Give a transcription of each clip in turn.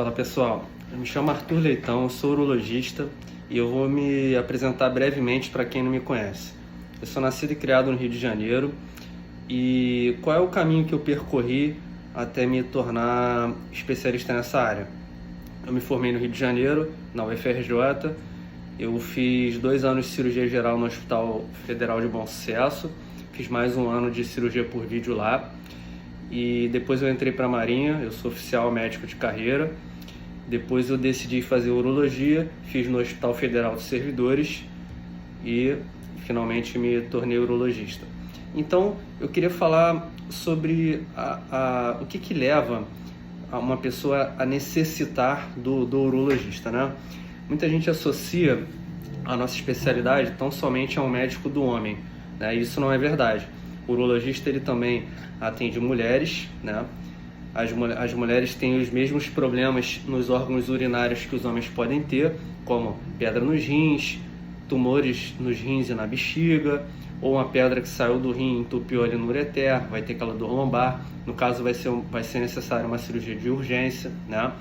Fala pessoal, eu me chamo Arthur Leitão, sou urologista e eu vou me apresentar brevemente para quem não me conhece. Eu sou nascido e criado no Rio de Janeiro e qual é o caminho que eu percorri até me tornar especialista nessa área? Eu me formei no Rio de Janeiro, na UFRJ, eu fiz 2 anos de cirurgia geral no Hospital Federal de Bom Sucesso, fiz mais 1 ano de cirurgia por vídeo lá. E depois eu entrei para a Marinha, eu sou oficial médico de carreira. Depois eu decidi fazer urologia, fiz no Hospital Federal de Servidores e finalmente me tornei urologista. Então eu queria falar sobre o que leva uma pessoa a necessitar do urologista, né? Muita gente associa a nossa especialidade tão somente a um médico do homem, né? Isso não é verdade. O urologista ele também atende mulheres, né? As mulheres têm os mesmos problemas nos órgãos urinários que os homens podem ter, como pedra nos rins, tumores nos rins e na bexiga, ou uma pedra que saiu do rim e entupiu ali no ureter, vai ter aquela dor lombar. No caso vai ser necessária uma cirurgia de urgência, né?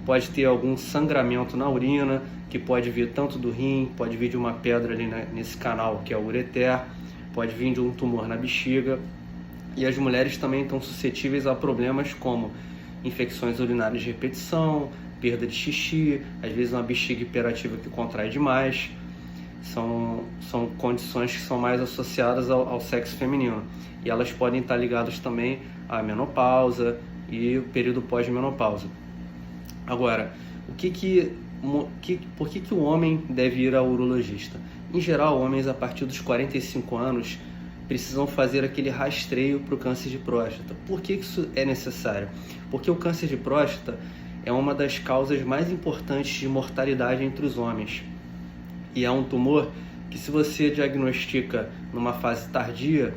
Pode ter algum sangramento na urina, que pode vir tanto do rim, pode vir de uma pedra ali nesse canal que é o ureter, pode vir de um tumor na bexiga. E as mulheres também estão suscetíveis a problemas como infecções urinárias de repetição, perda de xixi, às vezes uma bexiga hiperativa que contrai demais. São condições que são mais associadas ao sexo feminino. E elas podem estar ligadas também à menopausa e o período pós-menopausa. Agora, por que o homem deve ir ao urologista? Em geral, homens a partir dos 45 anos precisam fazer aquele rastreio para o câncer de próstata. Por que isso é necessário? Porque o câncer de próstata é uma das causas mais importantes de mortalidade entre os homens. E é um tumor que, se você diagnostica numa fase tardia,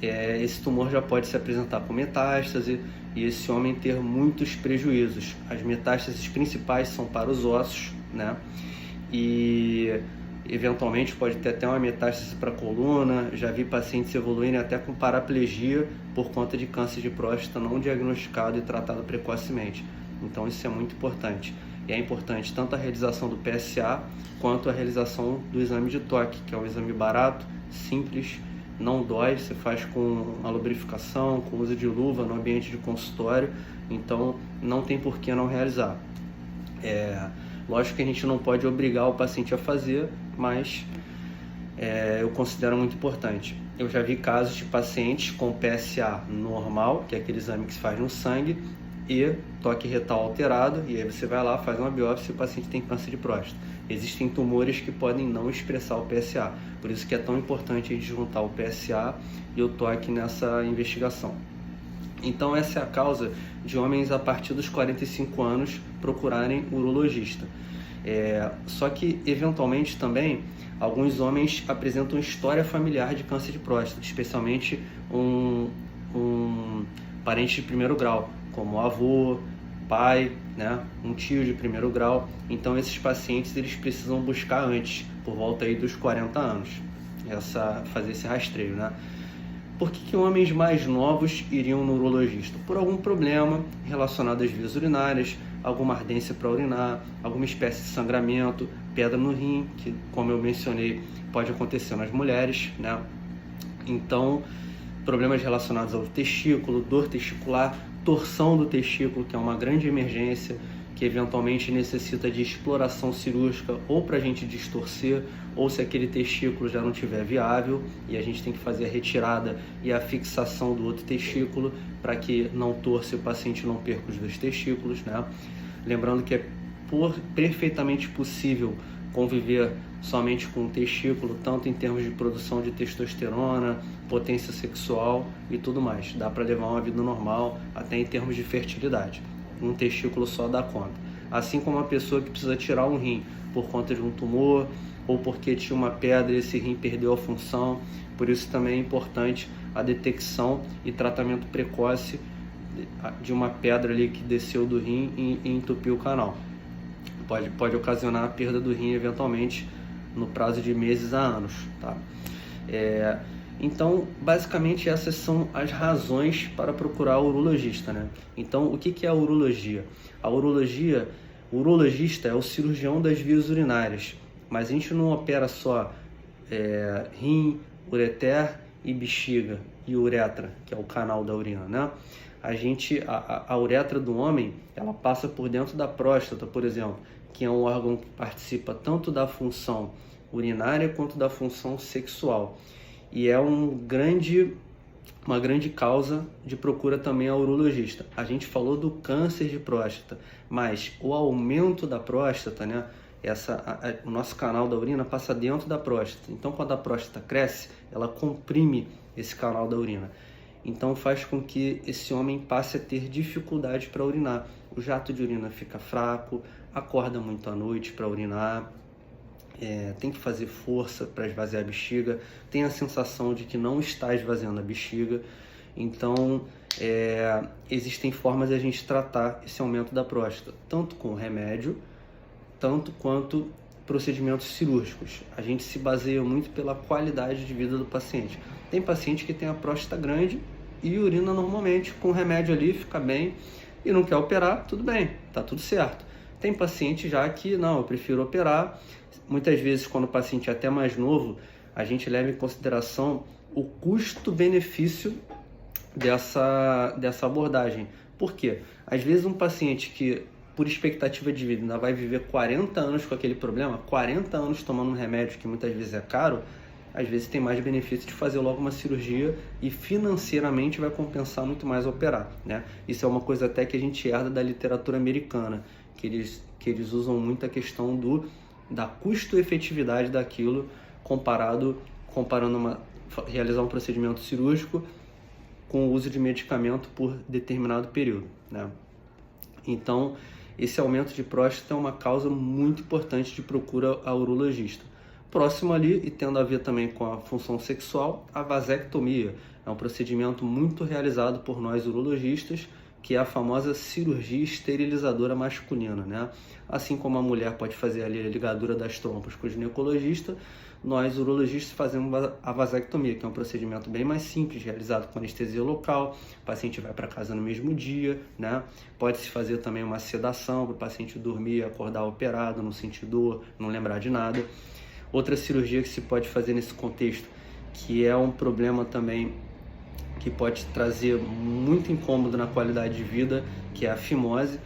esse tumor já pode se apresentar com metástase e esse homem ter muitos prejuízos. As metástases principais são para os ossos, né? E eventualmente pode ter até uma metástase para a coluna. Já vi pacientes evoluírem até com paraplegia por conta de câncer de próstata não diagnosticado e tratado precocemente. Então isso é muito importante. E é importante tanto a realização do PSA quanto a realização do exame de toque, que é um exame barato, simples, não dói, você faz com a lubrificação, com uso de luva no ambiente de consultório, então não tem por que não realizar. Lógico que a gente não pode obrigar o paciente a fazer, mas eu considero muito importante. Eu já vi casos de pacientes com PSA normal, que é aquele exame que se faz no sangue, e toque retal alterado, e aí você vai lá, faz uma biópsia e o paciente tem câncer de próstata. Existem tumores que podem não expressar o PSA, por isso que é tão importante a gente juntar o PSA e o toque nessa investigação. Então essa é a causa de homens a partir dos 45 anos procurarem urologista. Só que, eventualmente também, alguns homens apresentam história familiar de câncer de próstata, especialmente um parente de primeiro grau, como um pai, né, um tio de primeiro grau. Então esses pacientes eles precisam buscar antes, por volta aí dos 40 anos, fazer esse rastreio, né? Por que homens mais novos iriam no urologista? Por algum problema relacionado às vias urinárias, alguma ardência para urinar, alguma espécie de sangramento, pedra no rim, que, como eu mencionei, pode acontecer nas mulheres, né? Então, problemas relacionados ao testículo, dor testicular, torção do testículo, que é uma grande emergência, que eventualmente necessita de exploração cirúrgica ou para a gente distorcer, ou se aquele testículo já não estiver viável e a gente tem que fazer a retirada e a fixação do outro testículo para que não torça e o paciente não perca os 2 testículos, né? Lembrando que é perfeitamente possível conviver somente com o testículo, tanto em termos de produção de testosterona, potência sexual e tudo mais. Dá para levar uma vida normal, até em termos de fertilidade. Um testículo só dá conta. Assim como uma pessoa que precisa tirar um rim por conta de um tumor ou porque tinha uma pedra e esse rim perdeu a função. Por isso também é importante a detecção e tratamento precoce de uma pedra ali que desceu do rim e entupiu o canal. Pode ocasionar a perda do rim eventualmente no prazo de meses a anos, tá? Então, basicamente, essas são as razões para procurar o urologista, né? Então, o que é a urologia? A urologia, o urologista é o cirurgião das vias urinárias, mas a gente não opera só rim, ureter e bexiga e uretra, que é o canal da urina, né? A uretra do homem, ela passa por dentro da próstata, por exemplo, que é um órgão que participa tanto da função urinária quanto da função sexual. E é uma grande causa de procura também ao urologista. A gente falou do câncer de próstata, mas o aumento da próstata, né? O nosso canal da urina passa dentro da próstata. Então, quando a próstata cresce, ela comprime esse canal da urina. Então, faz com que esse homem passe a ter dificuldade para urinar. O jato de urina fica fraco, acorda muito à noite para urinar. Tem que fazer força para esvaziar a bexiga, tem a sensação de que não está esvaziando a bexiga. Então, existem formas de a gente tratar esse aumento da próstata, tanto com remédio, tanto quanto procedimentos cirúrgicos. A gente se baseia muito pela qualidade de vida do paciente. Tem paciente que tem a próstata grande e urina normalmente, com remédio ali, fica bem, e não quer operar, tudo bem, tá tudo certo. Tem paciente já que, não, eu prefiro operar. Muitas vezes, quando o paciente é até mais novo, a gente leva em consideração o custo-benefício dessa abordagem. Por quê? Às vezes um paciente que, por expectativa de vida, ainda vai viver 40 anos com aquele problema, 40 anos tomando um remédio que muitas vezes é caro, às vezes tem mais benefício de fazer logo uma cirurgia e financeiramente vai compensar muito mais operar, né? Isso é uma coisa até que a gente herda da literatura americana, que eles usam muito a questão da custo-efetividade daquilo comparando realizar um procedimento cirúrgico com o uso de medicamento por determinado período, né? Então, esse aumento de próstata é uma causa muito importante de procura ao urologista. Próximo ali, e tendo a ver também com a função sexual, a vasectomia. É um procedimento muito realizado por nós urologistas, que é a famosa cirurgia esterilizadora masculina, né? Assim como a mulher pode fazer ali a ligadura das trompas com o ginecologista, nós urologistas fazemos a vasectomia, que é um procedimento bem mais simples, realizado com anestesia local. O paciente vai para casa no mesmo dia, né? Pode-se fazer também uma sedação para o paciente dormir, acordar operado, não sentir dor, não lembrar de nada. Outra cirurgia que se pode fazer nesse contexto, que é um problema também que pode trazer muito incômodo na qualidade de vida, que é a fimose.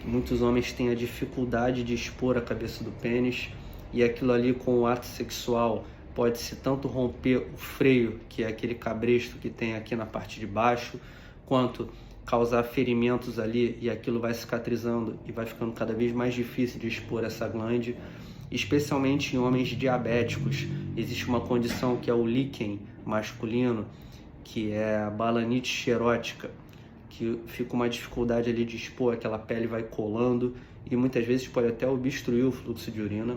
Muitos homens têm a dificuldade de expor a cabeça do pênis, e aquilo ali com o ato sexual pode-se tanto romper o freio, que é aquele cabresto que tem aqui na parte de baixo, quanto causar ferimentos ali, e aquilo vai cicatrizando e vai ficando cada vez mais difícil de expor essa glande. Especialmente em homens diabéticos, existe uma condição que é o líquen masculino, que é a balanite xerótica, que fica uma dificuldade ali de expor, aquela pele vai colando e muitas vezes pode até obstruir o fluxo de urina.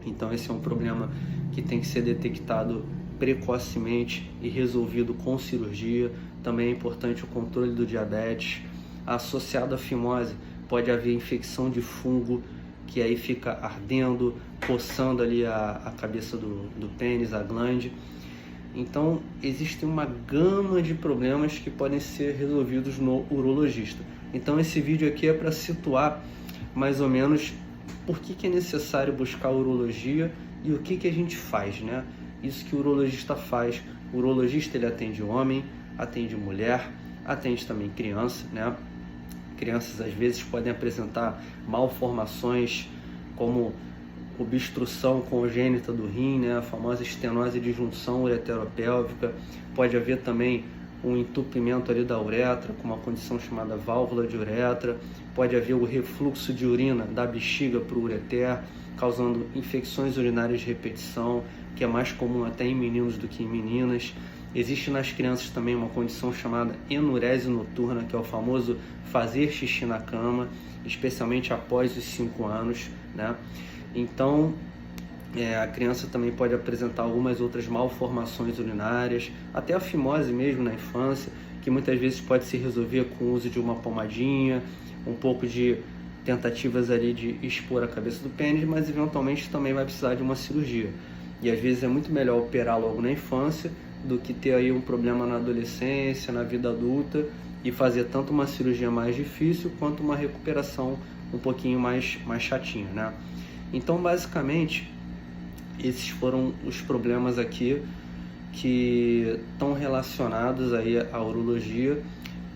Então esse é um problema que tem que ser detectado precocemente e resolvido com cirurgia. Também é importante o controle do diabetes. Associado à fimose pode haver infecção de fungo, que aí fica ardendo, coçando ali a cabeça do pênis, a glande. Então, existe uma gama de problemas que podem ser resolvidos no urologista. Então, esse vídeo aqui é para situar mais ou menos por que é necessário buscar urologia e o que a gente faz, né? Isso que o urologista faz. O urologista, ele atende homem, atende mulher, atende também criança, né? Crianças às vezes podem apresentar malformações como obstrução congênita do rim, né? A famosa estenose de junção ureteropélvica. Pode haver também um entupimento ali da uretra, com uma condição chamada válvula de uretra. Pode haver o refluxo de urina da bexiga para o ureter, causando infecções urinárias de repetição, que é mais comum até em meninos do que em meninas. Existe nas crianças também uma condição chamada enurese noturna, que é o famoso fazer xixi na cama, especialmente após os 5 anos, né? Então, a criança também pode apresentar algumas outras malformações urinárias, até a fimose mesmo na infância, que muitas vezes pode se resolver com o uso de uma pomadinha, um pouco de tentativas ali de expor a cabeça do pênis, mas eventualmente também vai precisar de uma cirurgia. E às vezes é muito melhor operar logo na infância do que ter aí um problema na adolescência, na vida adulta, e fazer tanto uma cirurgia mais difícil quanto uma recuperação um pouquinho mais chatinha, né? Então, basicamente, esses foram os problemas aqui que estão relacionados aí à urologia.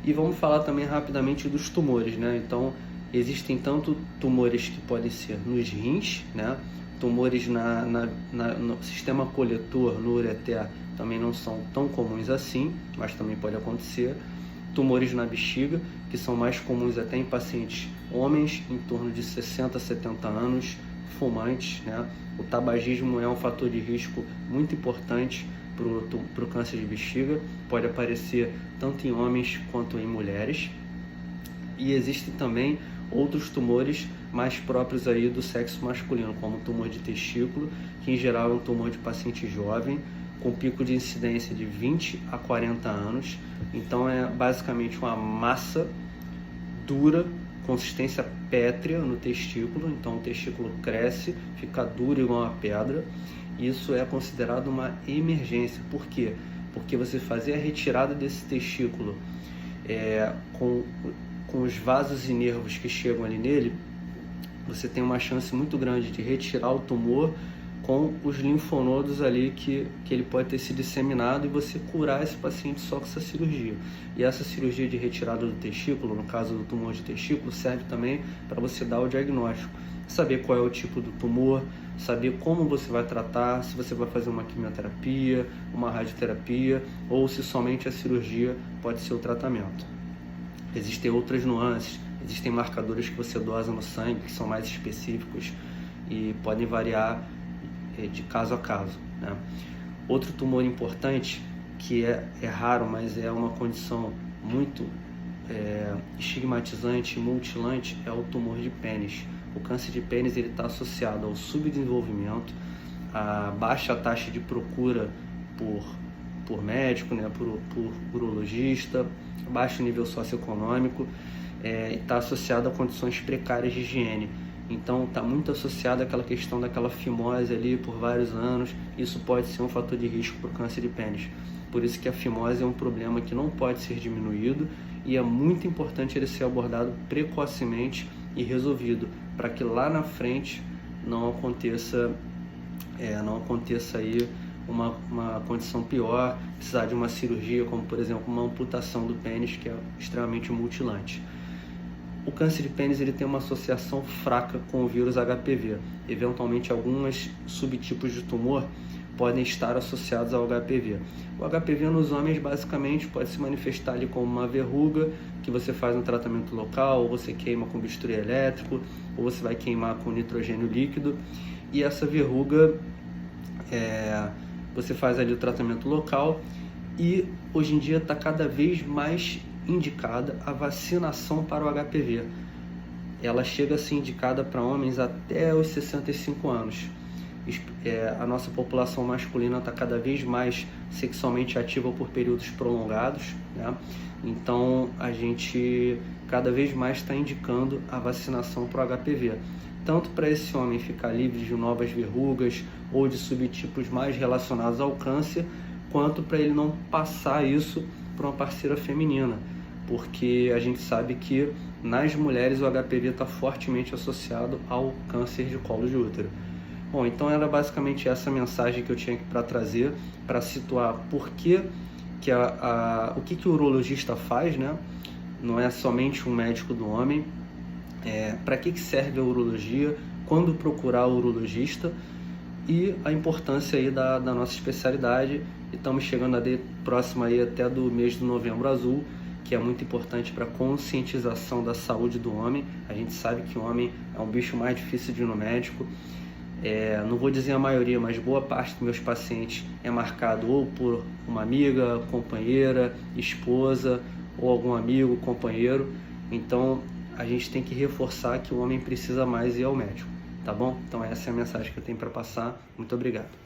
E vamos falar também rapidamente dos tumores, né? Então, existem tanto tumores que podem ser nos rins, né? Tumores no sistema coletor, no ureter, também não são tão comuns assim, mas também pode acontecer. Tumores na bexiga, que são mais comuns até em pacientes homens, em torno de 60 a 70 anos, fumantes, né? O tabagismo é um fator de risco muito importante para o câncer de bexiga, pode aparecer tanto em homens quanto em mulheres. E existem também outros tumores mais próprios aí do sexo masculino, como o tumor de testículo, que em geral é um tumor de paciente jovem, com pico de incidência de 20 a 40 anos. Então é basicamente uma massa dura, consistência pétrea no testículo. Então o testículo cresce, fica duro igual uma pedra. Isso é considerado uma emergência. Por quê? Porque você fazer a retirada desse testículo com os vasos e nervos que chegam ali nele, você tem uma chance muito grande de retirar o tumor com os linfonodos ali que ele pode ter se disseminado, e você curar esse paciente só com essa cirurgia. E essa cirurgia de retirada do testículo, no caso do tumor de testículo, serve também para você dar o diagnóstico, saber qual é o tipo do tumor, saber como você vai tratar, se você vai fazer uma quimioterapia, uma radioterapia, ou se somente a cirurgia pode ser o tratamento. Existem outras nuances, existem marcadores que você dosa no sangue, que são mais específicos e podem variar de caso a caso, né? Outro tumor importante, que é raro, mas é uma condição muito estigmatizante e mutilante, é o tumor de pênis. O câncer de pênis está associado ao subdesenvolvimento, a baixa taxa de procura por médico, né, por urologista, baixo nível socioeconômico, está associado a condições precárias de higiene. Então está muito associado àquela questão daquela fimose ali por vários anos. Isso pode ser um fator de risco para o câncer de pênis. Por isso que a fimose é um problema que não pode ser diminuído, e é muito importante ele ser abordado precocemente e resolvido, para que lá na frente não aconteça aí uma condição pior, precisar de uma cirurgia, como por exemplo uma amputação do pênis, que é extremamente mutilante. O câncer de pênis tem uma associação fraca com o vírus HPV. Eventualmente, alguns subtipos de tumor podem estar associados ao HPV. O HPV nos homens basicamente pode se manifestar ali como uma verruga, que você faz um tratamento local, ou você queima com bisturi elétrico, ou você vai queimar com nitrogênio líquido. E essa verruga, você faz ali o tratamento local, e hoje em dia está cada vez mais indicada a vacinação para o HPV. Ela chega a ser indicada para homens até os 65 anos. A nossa população masculina está cada vez mais sexualmente ativa por períodos prolongados, né? Então a gente cada vez mais está indicando a vacinação para o HPV, tanto para esse homem ficar livre de novas verrugas ou de subtipos mais relacionados ao câncer, quanto para ele não passar isso para uma parceira feminina, porque a gente sabe que nas mulheres o HPV está fortemente associado ao câncer de colo de útero. Bom, então era basicamente essa mensagem que eu tinha aqui para trazer, para situar o que o urologista faz, né? Não é somente um médico do homem. Para que serve a urologia, quando procurar o urologista, e a importância aí da nossa especialidade. E estamos chegando próximo aí até do mês do Novembro Azul, que é muito importante para a conscientização da saúde do homem. A gente sabe que o homem é um bicho mais difícil de ir no médico. Não vou dizer a maioria, mas boa parte dos meus pacientes é marcado ou por uma amiga, companheira, esposa, ou algum amigo, companheiro. Então a gente tem que reforçar que o homem precisa mais ir ao médico, tá bom? Então essa é a mensagem que eu tenho para passar. Muito obrigado.